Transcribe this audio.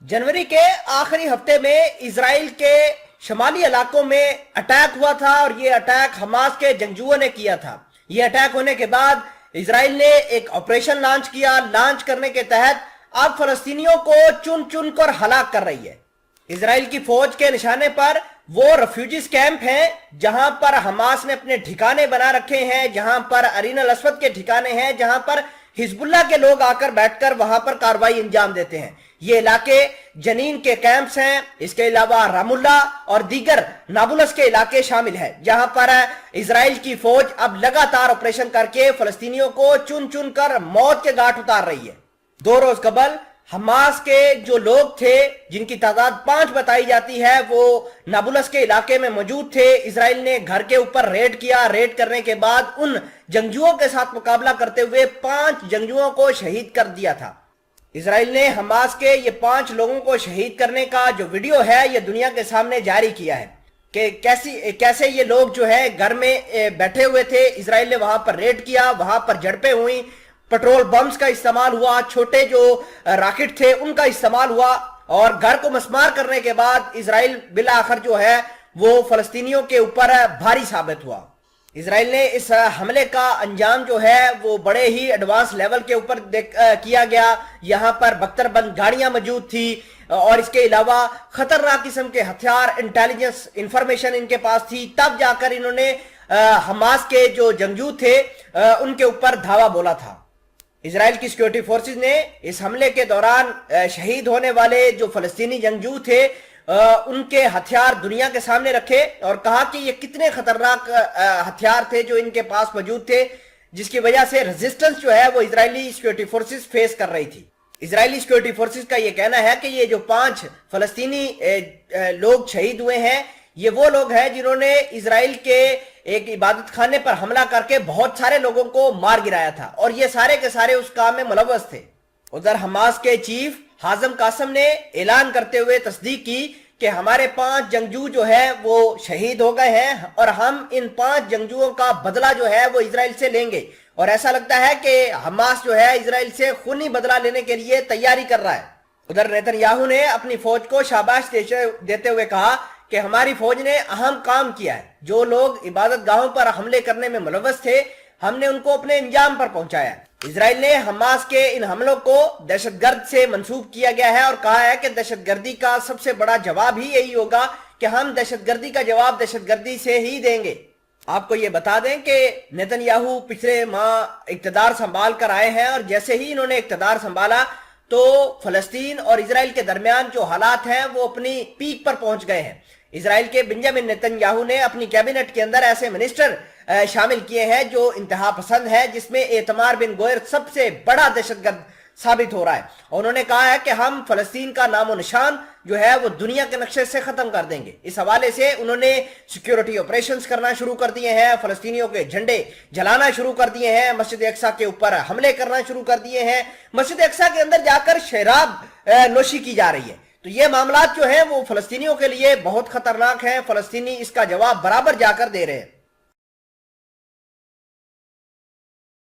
जनवरी के आखिरी हफ्ते में इजराइल के शमाली इलाकों में अटैक हुआ था और ये अटैक हमास के जंगजुओं ने किया था। ये अटैक होने के बाद इजराइल ने एक ऑपरेशन लॉन्च किया। लॉन्च करने के तहत अब फलस्तीनियों को चुन चुन कर हलाक कर रही है। इजराइल की फौज के निशाने पर वो रेफ्यूजीज कैंप हैं जहां पर हमास ने अपने ठिकाने बना रखे हैं, जहां पर अरीन अल असवद के ठिकाने हैं, जहां पर हिजबुल्लाह के लोग आकर बैठकर वहां पर कार्रवाई अंजाम देते हैं। ये इलाके जनीन के कैंप्स हैं। इसके अलावा रामुल्ला और दीगर नाबुलस के इलाके शामिल हैं, जहां पर इजराइल की फौज अब लगातार ऑपरेशन करके फलस्तीनियों को चुन चुन कर मौत के घाट उतार रही है। 2 रोज कबल हमास के जो लोग थे, जिनकी तादाद 5 बताई जाती है, वो नाबुलस के इलाके में मौजूद थे। इजराइल ने घर के ऊपर रेड किया। रेड करने के बाद उन जंगजुओं के साथ मुकाबला करते हुए 5 जंगजुओं को शहीद कर दिया था। इजराइल ने हमास के ये 5 लोगों को शहीद करने का जो वीडियो है ये दुनिया के सामने जारी किया है कि कैसे ये लोग जो है घर में बैठे हुए थे। इजराइल ने वहां पर रेड किया, वहां पर झड़पें हुई, पेट्रोल बम्स का इस्तेमाल हुआ, छोटे जो रॉकेट थे उनका इस्तेमाल हुआ और घर को मस्मार करने के बाद इजराइल बिला आखिर जो है वो फलस्तीनियों के ऊपर भारी साबित हुआ। इजराइल ने इस हमले का अंजाम जो है वो बड़े ही एडवांस लेवल के ऊपर किया गया। यहाँ पर बख्तरबंद गाड़ियां मौजूद थी और इसके अलावा खतरनाक किस्म के हथियार, इंटेलिजेंस इंफॉर्मेशन इनके पास थी। तब जाकर इन्होंने हमास के जो जंगजू थे उनके ऊपर धावा बोला था। इजराइल की सिक्योरिटी फोर्सेस ने इस हमले के दौरान शहीद होने वाले जो फलस्तीनी जंगजू थे उनके हथियार दुनिया के सामने रखे और कहा कि ये कितने खतरनाक हथियार थे जो इनके पास मौजूद थे, जिसकी वजह से रेजिस्टेंस जो है वो इजरायली सिक्योरिटी फोर्सेस फेस कर रही थी। इजरायली सिक्योरिटी फोर्सेस का ये कहना है कि ये जो 5 फलस्तीनी लोग शहीद हुए हैं ये वो लोग हैं जिन्होंने इजराइल के एक इबादत खाने पर हमला करके बहुत सारे लोगों को मार गिराया था और ये सारे के सारे उस काम में मुलव्वस थे। उधर हमास के चीफ हाजम कासम ने ऐलान करते हुए तस्दीक की कि हमारे 5 जंगजू जो है वो शहीद हो गए हैं और हम इन 5 जंगजुओं का बदला जो है वो इजराइल से लेंगे। और ऐसा लगता है कि हमास जो है इजराइल से खूनी बदला लेने के लिए तैयारी कर रहा है। उधर नेतन्याहू ने अपनी फौज को शाबाश देते हुए कहा कि हमारी फौज ने अहम काम किया है। जो लोग इबादत गाहों पर हमले करने में मुलव्वस थे हमने उनको अपने अंजाम पर पहुंचाया। इजराइल ने हमास के इन हमलों को दहशतगर्द से मंसूब किया गया है और कहा है कि दहशतगर्दी का सबसे बड़ा जवाब ही यही होगा कि हम दहशतगर्दी का जवाब दहशतगर्दी से ही देंगे। आपको ये बता दें कि नेतन्याहू पिछले माह इक्तदार संभाल कर आए हैं और जैसे ही इन्होंने इक्तदार संभाला तो फलस्तीन और इजराइल के दरमियान जो हालात हैं वो अपनी पीक पर पहुंच गए हैं। इजराइल के बेंजामिन नेतन्याहू ने अपनी कैबिनेट के अंदर ऐसे मिनिस्टर शामिल किए हैं जो इंतहा पसंद है, जिसमें एतमार बिन गोयर सबसे बड़ा दहशतगर्द साबित हो रहा है। और उन्होंने कहा है कि हम फलस्तीन का नामो निशान जो है वो दुनिया के नक्शे से खत्म कर देंगे। इस हवाले से उन्होंने सिक्योरिटी ऑपरेशंस करना शुरू कर दिए हैं, फलस्तीनियों के झंडे जलाना शुरू कर दिए हैं, मस्जिद अक्सा के ऊपर हमले करना शुरू कर दिए हैं, मस्जिद अक्सा के अंदर जाकर शराब नोशी की जा रही है। तो ये मामला जो है वो फलस्तीनियों के लिए बहुत खतरनाक है। फलस्तीनी इसका जवाब बराबर जाकर दे रहे हैं।